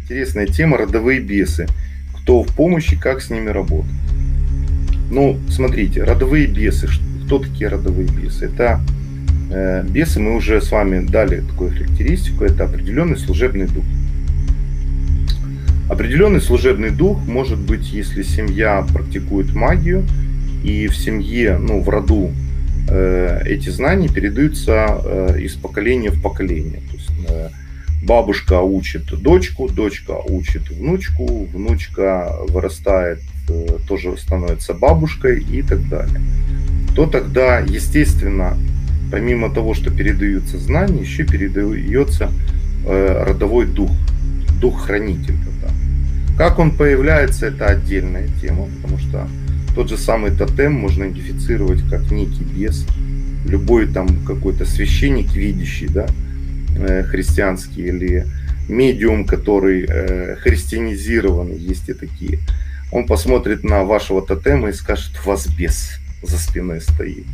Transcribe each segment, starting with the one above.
Интересная тема — родовые бесы. Кто в помощи, как с ними работать? Ну, смотрите, родовые бесы. Кто такие родовые бесы? Это бесы, мы уже с вами дали такую характеристику, это определенный служебный дух. Определенный служебный дух может быть, если семья практикует магию, и в семье, ну, в роду эти знания передаются из поколения в поколение. То есть бабушка учит дочку, дочка учит внучку, внучка вырастает, тоже становится бабушкой и так далее. То тогда, естественно, помимо того, что передаются знания, еще передается родовой дух, дух-хранитель. Как он появляется, это отдельная тема, потому что тот же самый тотем можно идентифицировать как некий бес. Любой там какой-то священник, видящий, да, христианский, или медиум, который христианизированный, есть и такие. Он посмотрит на вашего тотема и скажет: у вас бес за спиной стоит.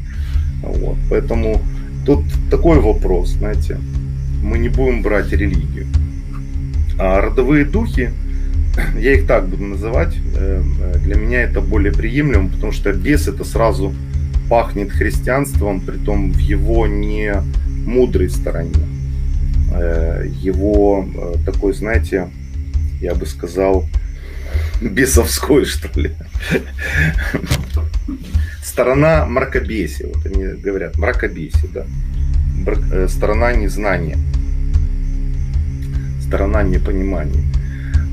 Вот. Поэтому тут такой вопрос, знаете, мы не будем брать религию. А родовые духи, я их так буду называть, для меня это более приемлемо, потому что бес — это сразу пахнет христианством, притом в его не мудрой стороне. Его такой, знаете, я бы сказал, бесовской, что ли. Сторона мракобесия, вот они говорят, мракобесие, да. Сторона незнания, сторона непонимания.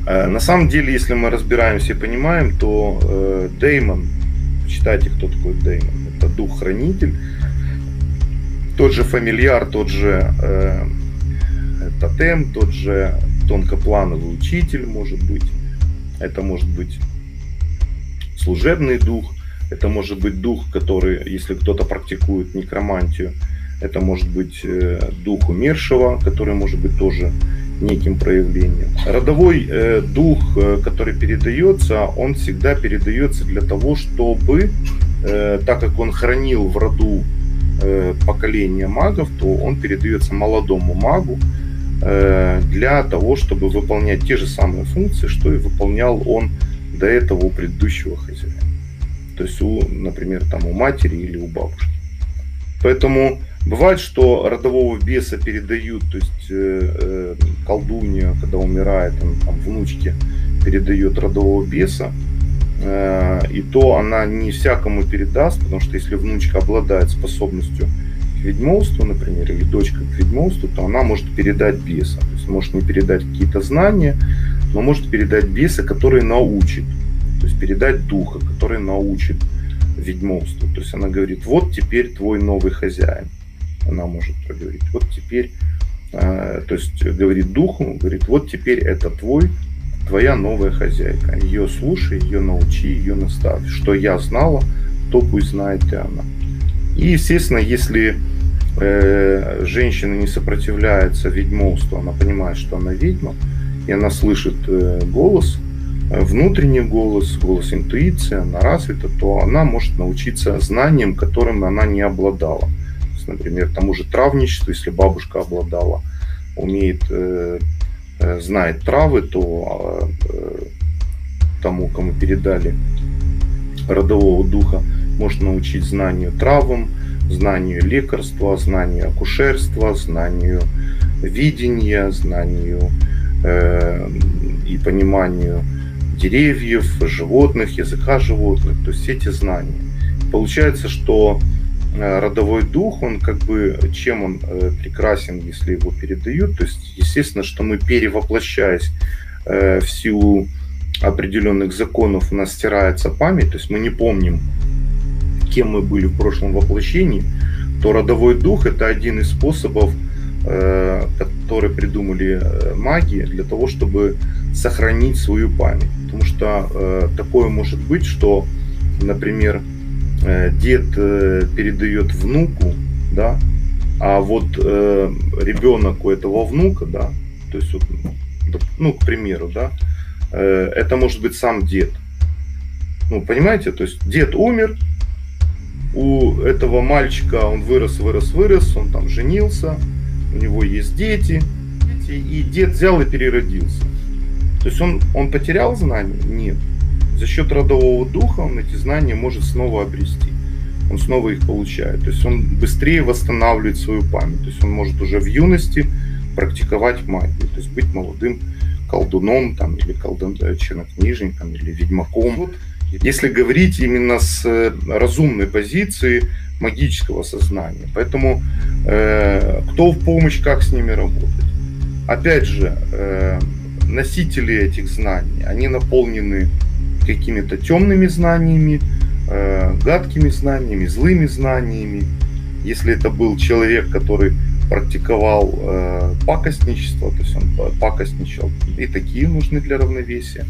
На самом деле, если мы разбираемся и понимаем, то Деймон, читайте, кто такой Деймон, это дух-хранитель, тот же фамильяр, тот же тотем, тот же тонкоплановый учитель, может быть. Это может быть служебный дух, это может быть дух, который, если кто-то практикует некромантию, это может быть дух умершего, который может быть тоже неким проявлением. Родовой дух, который передается, он всегда передается для того, чтобы, так как он хранил в роду поколение магов, то он передается молодому магу для того, чтобы выполнять те же самые функции, что и выполнял он до этого у предыдущего хозяина. То есть, например, там у матери или у бабушки. Поэтому бывает, что родового беса передают, то есть колдунья, когда умирает, он там внучке передает родового беса, и то она не всякому передаст, потому что если внучка обладает способностью к ведьмовству, например, или дочка к ведьмовству, то она может передать беса. То есть может не передать какие-то знания, но может передать беса, который научит. То есть передать духа, который научит ведьмовству. То есть она говорит: вот теперь твой новый хозяин. Она может проговорить: вот теперь, то есть говорит духу, говорит: вот теперь это твоя новая хозяйка. Ее слушай, ее научи, ее наставь. Что я знала, то пусть знает и она. И, естественно, если женщина не сопротивляется ведьмовству, она понимает, что она ведьма, и она слышит голос, внутренний голос, голос интуиции, она развита, то она может научиться знаниям, которым она не обладала. То есть, например, тому же травничеству, если бабушка обладала, умеет, знает травы, то тому, кому передали родового духа, может научить знанию травам, знанию лекарства, знанию акушерства, знанию видения, знанию и пониманию деревьев, животных, языка животных, то есть все эти знания. Получается, что родовой дух, он как бы, чем он прекрасен, если его передают, то есть естественно, что мы, перевоплощаясь в силу определенных законов, у нас стирается память, то есть мы не помним, кем мы были в прошлом воплощении, то родовой дух — это один из способов, которые придумали маги для того, чтобы сохранить свою память. Потому что такое может быть, что, например, дед передает внуку, да, а вот ребенок у этого внука, да, то есть, вот, ну, к примеру, да, это может быть сам дед. Ну, понимаете, то есть дед умер, у этого мальчика он вырос, он там женился, у него есть дети, и дед взял и переродился. То есть он потерял знания? Нет. За счет родового духа он эти знания может снова обрести. Он снова их получает. То есть он быстрее восстанавливает свою память. То есть он может уже в юности практиковать магию. То есть быть молодым колдуном там, или чернокнижником, или ведьмаком. Если говорить именно с разумной позиции магического сознания. Поэтому кто в помощь, как с ними работать? Опять же, носители этих знаний, они наполнены какими-то темными знаниями, гадкими знаниями, злыми знаниями. Если это был человек, который практиковал пакостничество, то есть он пакостничал, и такие нужны для равновесия,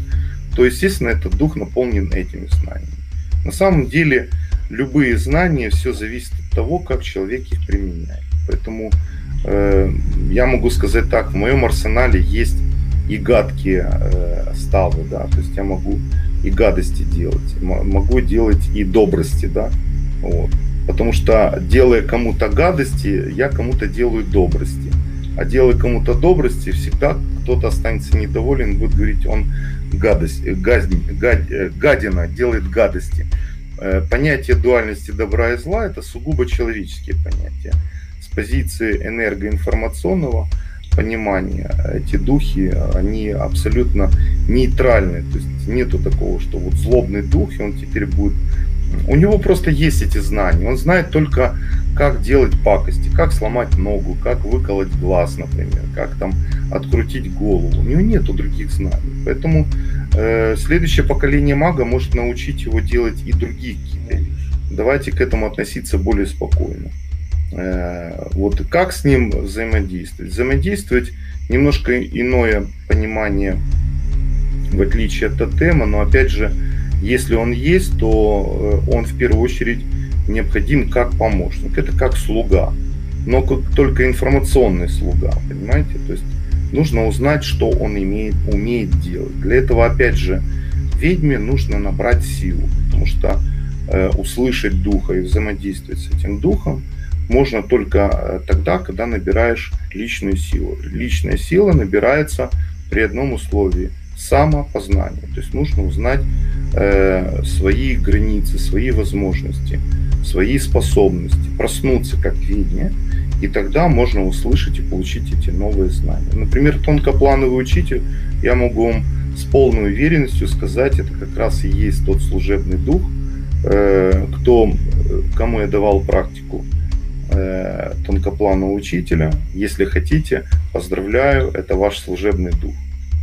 то, естественно, этот дух наполнен этими знаниями. На самом деле, любые знания, все зависит от того, как человек их применяет. Поэтому я могу сказать так, в моем арсенале есть и гадкие ставы, да, то есть я могу и гадости делать, могу делать и добрости, да, вот. Потому что, делая кому-то гадости, я кому-то делаю добрости. А делая кому-то добрости, всегда кто-то останется недоволен, будет говорить, он гадина, делает гадости. Понятие дуальности добра и зла – это сугубо человеческие понятия. С позиции энергоинформационного понимания эти духи, они абсолютно нейтральны. То есть нету такого, что вот злобный дух, и он теперь будет... У него просто есть эти знания. Он знает только, как делать пакости, как сломать ногу, как выколоть глаз, например, как там открутить голову. У него нету других знаний. Поэтому следующее поколение мага может научить его делать и другие какие-то вещи. Давайте к этому относиться более спокойно. Вот как с ним взаимодействовать? Взаимодействовать немножко иное понимание, в отличие от тотема, но опять же, если он есть, то он в первую очередь необходим как помощник. Это как слуга, но только информационный слуга, понимаете? То есть нужно узнать, что он умеет делать. Для этого, опять же, ведьме нужно набрать силу, потому что услышать духа и взаимодействовать с этим духом можно только тогда, когда набираешь личную силу. Личная сила набирается при одном условии – самопознание. То есть нужно узнать свои границы, свои возможности, свои способности, проснуться как ведьме, и тогда можно услышать и получить эти новые знания. Например, тонкоплановый учитель, я могу вам с полной уверенностью сказать, это как раз и есть тот служебный дух, кому я давал практику тонкопланового учителя. Если хотите, поздравляю, это ваш служебный дух.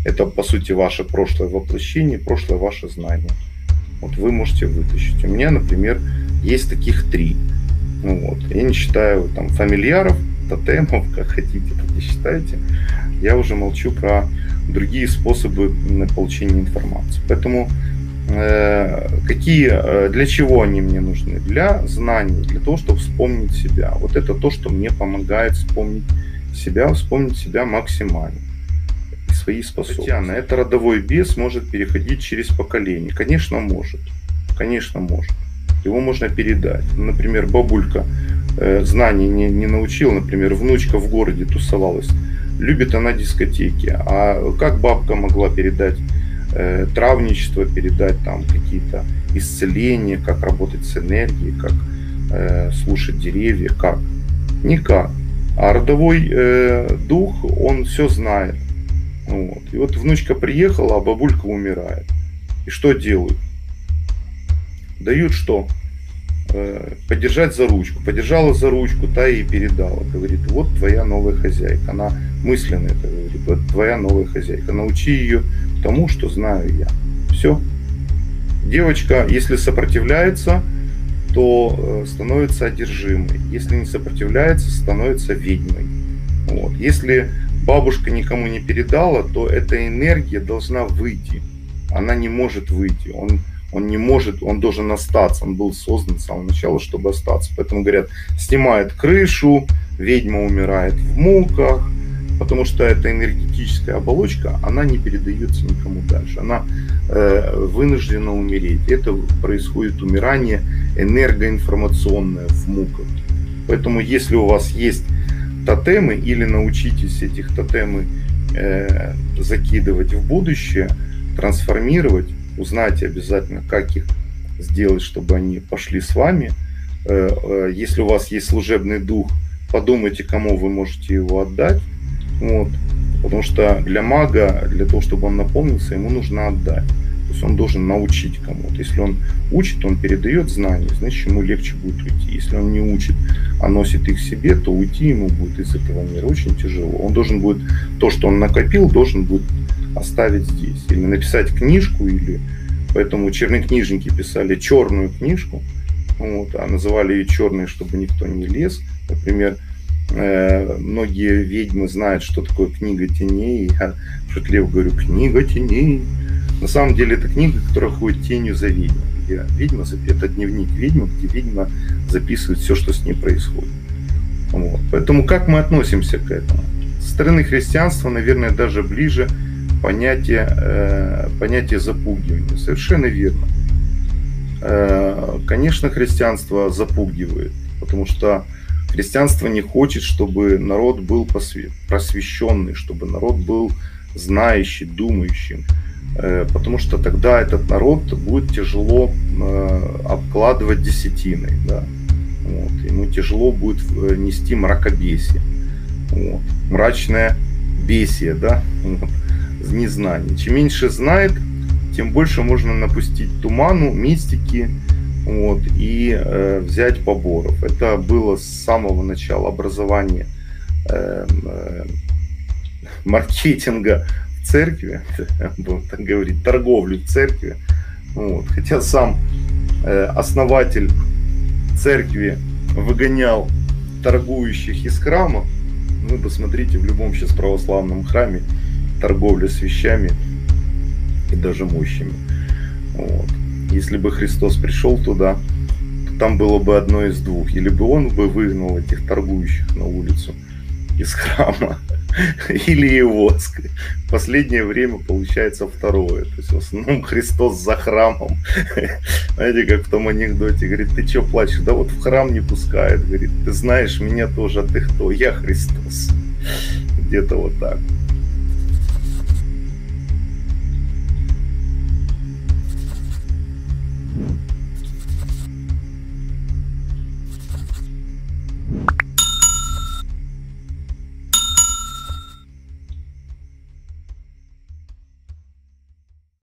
Это, по сути, ваше прошлое воплощение, прошлое ваше знание. Вот вы можете вытащить. У меня, например, есть таких 3. Ну, вот. Я не считаю там фамильяров, тотемов, как хотите, так и считайте. Я уже молчу про другие способы получения информации. Поэтому для чего они мне нужны? Для знаний, для того, чтобы вспомнить себя. Вот это то, что мне помогает вспомнить себя максимально. Свои способности. Татьяна, это родовой бес может переходить через поколение. Конечно, может. Конечно, может. Его можно передать. Например, бабулька знаний не научила, например, внучка в городе тусовалась. Любит она дискотеки. А как бабка могла передать травничество, передать там какие-то исцеления, как работать с энергией, как слушать деревья, как? Никак. А родовой дух, он все знает. Вот. И вот внучка приехала, а бабулька умирает. И что делают? Дают что? Подержать за ручку. Подержала за ручку, та ей передала. Говорит, вот твоя новая хозяйка. Она мысленно это говорит, вот твоя новая хозяйка. Научи ее тому, что знаю я. Все. Девочка, если сопротивляется, то становится одержимой. Если не сопротивляется, становится ведьмой. Вот. Если бабушка никому не передала, то эта энергия должна выйти. Она не может выйти. Он не может, он должен остаться. Он был создан с самого начала, чтобы остаться. Поэтому говорят, снимает крышу, ведьма умирает в муках, потому что эта энергетическая оболочка, она не передается никому дальше. Она вынуждена умереть. Это происходит умирание энергоинформационное в муках. Поэтому если у вас есть тотемы, или научитесь этих тотемы закидывать в будущее, трансформировать, узнайте обязательно, как их сделать, чтобы они пошли с вами. Если у вас есть служебный дух, подумайте, кому вы можете его отдать. Вот. Потому что для мага, для того, чтобы он наполнился, ему нужно отдать. То есть он должен научить кому-то. Если он учит, он передает знания, значит, ему легче будет уйти. Если он не учит, а носит их себе, то уйти ему будет из этого мира очень тяжело. Он должен будет, то, что он накопил, должен будет оставить здесь. Или написать книжку, или... Поэтому чернокнижники писали черную книжку, вот, а называли ее черной, чтобы никто не лез. Например, многие ведьмы знают, что такое книга теней. Я шутливо говорю, книга теней. На самом деле это книга, которая ходит тенью за ведьмой. Это дневник ведьмы, где ведьма записывает все, что с ней происходит. Вот. Поэтому как мы относимся к этому? Со стороны христианства, наверное, даже ближе понятие запугивания. Совершенно верно. Конечно, христианство запугивает, потому что христианство не хочет, чтобы народ был просвещенный, чтобы народ был знающий, думающим, потому что тогда этот народ будет тяжело обкладывать десятиной, да? Вот. Ему тяжело будет нести мракобесие, вот. Мрачное бесие, да? Вот. Незнание. Чем меньше знает, тем больше можно напустить туману, мистики, вот, и взять поборов. Это было с самого начала образования маркетинга в церкви, будем так говорить, торговли в церкви. Вот. Хотя сам основатель церкви выгонял торгующих из храма. Вы посмотрите, в любом сейчас православном храме торговля с вещами и даже мощами. Вот. Если бы Христос пришел туда, то там было бы одно из двух. Или бы он бы выгнал этих торгующих на улицу из храма, или его. В последнее время получается второе. То есть в основном Христос за храмом. Знаете, как в том анекдоте. Говорит, ты что плачешь? Да вот в храм не пускают. Говорит, ты знаешь меня тоже, а ты кто? Я Христос. Где-то вот так.